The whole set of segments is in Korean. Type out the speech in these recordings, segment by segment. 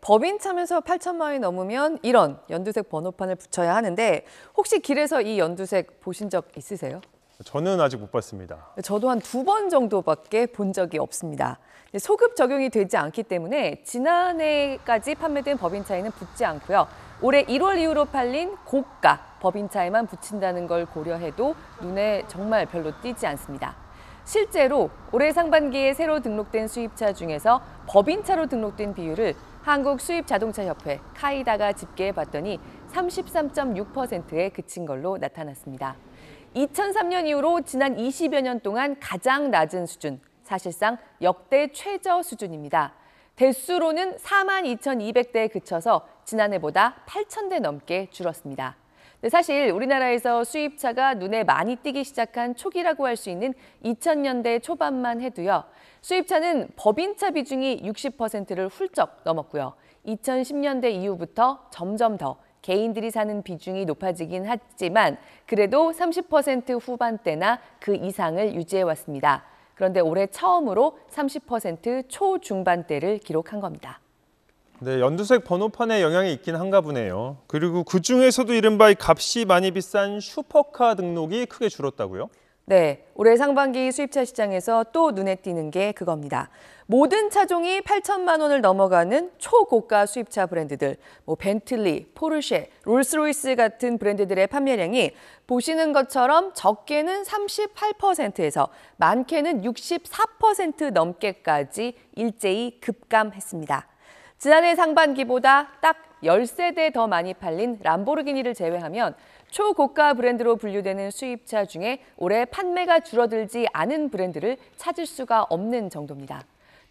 법인차면서 8천만 원이 넘으면 이런 연두색 번호판을 붙여야 하는데 혹시 길에서 이 연두색 보신 적 있으세요? 저는 아직 못 봤습니다. 저도 한 2번 정도밖에 본 적이 없습니다. 소급 적용이 되지 않기 때문에 지난해까지 판매된 법인차에는 붙지 않고요. 올해 1월 이후로 팔린 고가 법인차에만 붙인다는 걸 고려해도 눈에 정말 별로 띄지 않습니다. 실제로 올해 상반기에 새로 등록된 수입차 중에서 법인차로 등록된 비율을 한국수입자동차협회 카이다가 집계해봤더니 33.6%에 그친 걸로 나타났습니다. 2003년 이후로 지난 20여 년 동안 가장 낮은 수준, 사실상 역대 최저 수준입니다. 대수로는 42,200대에 그쳐서 지난해보다 8,000대 넘게 줄었습니다. 사실 우리나라에서 수입차가 눈에 많이 띄기 시작한 초기라고 할 수 있는 2000년대 초반만 해도요. 수입차는 법인차 비중이 60%를 훌쩍 넘었고요. 2010년대 이후부터 점점 더 개인들이 사는 비중이 높아지긴 했지만 그래도 30% 후반대나 그 이상을 유지해왔습니다. 그런데 올해 처음으로 30% 초중반대를 기록한 겁니다. 네, 연두색 번호판에 영향이 있긴 한가 보네요. 그리고 그중에서도 이른바 값이 많이 비싼 슈퍼카 등록이 크게 줄었다고요? 네, 올해 상반기 수입차 시장에서 또 눈에 띄는 게 그겁니다. 모든 차종이 8천만 원을 넘어가는 초고가 수입차 브랜드들, 벤틀리, 포르쉐, 롤스로이스 같은 브랜드들의 판매량이 보시는 것처럼 적게는 38%에서 많게는 64% 넘게까지 일제히 급감했습니다. 지난해 상반기보다 딱 10세대 더 많이 팔린 람보르기니를 제외하면 초고가 브랜드로 분류되는 수입차 중에 올해 판매가 줄어들지 않은 브랜드를 찾을 수가 없는 정도입니다.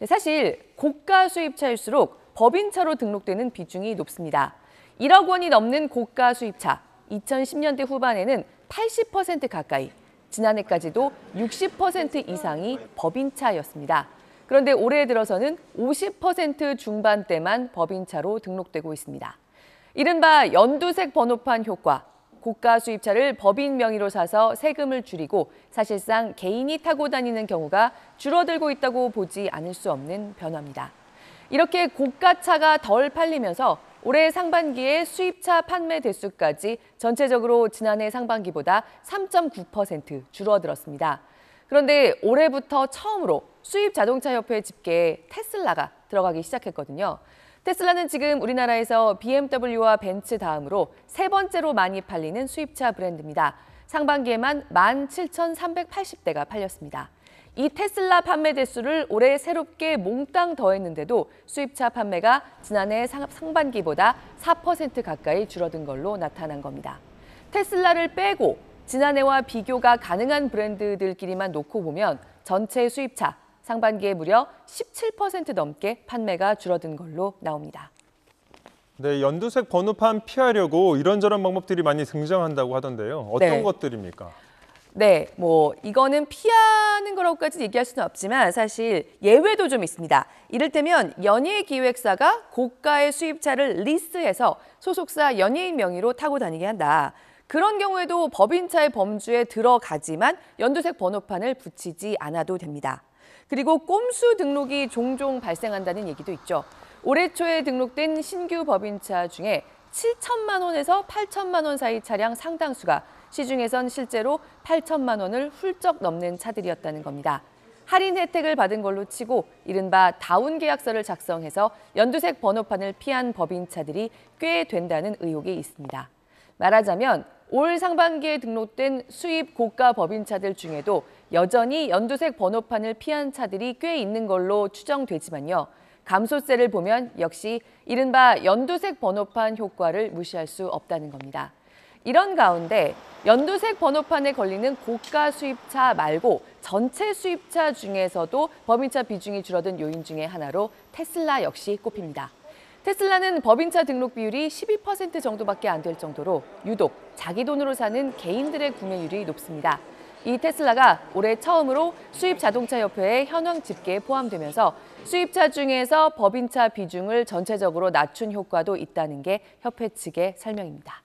사실 고가 수입차일수록 법인차로 등록되는 비중이 높습니다. 1억 원이 넘는 고가 수입차, 2010년대 후반에는 80% 가까이, 지난해까지도 60% 이상이 법인차였습니다. 그런데 올해 들어서는 50% 중반대만 법인차로 등록되고 있습니다. 이른바 연두색 번호판 효과, 고가 수입차를 법인 명의로 사서 세금을 줄이고 사실상 개인이 타고 다니는 경우가 줄어들고 있다고 보지 않을 수 없는 변화입니다. 이렇게 고가차가 덜 팔리면서 올해 상반기에 수입차 판매 대수까지 전체적으로 지난해 상반기보다 3.9% 줄어들었습니다. 그런데 올해부터 처음으로 수입자동차협회 집계에 테슬라가 들어가기 시작했거든요. 테슬라는 지금 우리나라에서 BMW와 벤츠 다음으로 세 번째로 많이 팔리는 수입차 브랜드입니다. 상반기에만 17,380대가 팔렸습니다. 이 테슬라 판매 대수를 올해 새롭게 몽땅 더했는데도 수입차 판매가 지난해 상반기보다 4% 가까이 줄어든 걸로 나타난 겁니다. 테슬라를 빼고 지난해와 비교가 가능한 브랜드들끼리만 놓고 보면 전체 수입차 상반기에 무려 17% 넘게 판매가 줄어든 걸로 나옵니다. 네, 연두색 번호판 피하려고 이런저런 방법들이 많이 등장한다고 하던데요. 어떤 것들입니까? 네, 이거는 피하는 거라고까지 얘기할 수는 없지만 사실 예외도 좀 있습니다. 이를테면 연예기획사가 고가의 수입차를 리스해서 소속사 연예인 명의로 타고 다니게 한다. 그런 경우에도 법인차의 범주에 들어가지만 연두색 번호판을 붙이지 않아도 됩니다. 그리고 꼼수 등록이 종종 발생한다는 얘기도 있죠. 올해 초에 등록된 신규 법인차 중에 7천만 원에서 8천만 원 사이 차량 상당수가 시중에선 실제로 8천만 원을 훌쩍 넘는 차들이었다는 겁니다. 할인 혜택을 받은 걸로 치고 이른바 다운 계약서를 작성해서 연두색 번호판을 피한 법인차들이 꽤 된다는 의혹이 있습니다. 말하자면 올 상반기에 등록된 수입 고가 법인차들 중에도 여전히 연두색 번호판을 피한 차들이 꽤 있는 걸로 추정되지만요. 감소세를 보면 역시 이른바 연두색 번호판 효과를 무시할 수 없다는 겁니다. 이런 가운데 연두색 번호판에 걸리는 고가 수입차 말고 전체 수입차 중에서도 법인차 비중이 줄어든 요인 중에 하나로 테슬라 역시 꼽힙니다. 테슬라는 법인차 등록 비율이 12% 정도밖에 안 될 정도로 유독 자기 돈으로 사는 개인들의 구매율이 높습니다. 이 테슬라가 올해 처음으로 수입자동차협회의 현황 집계에 포함되면서 수입차 중에서 법인차 비중을 전체적으로 낮춘 효과도 있다는 게 협회 측의 설명입니다.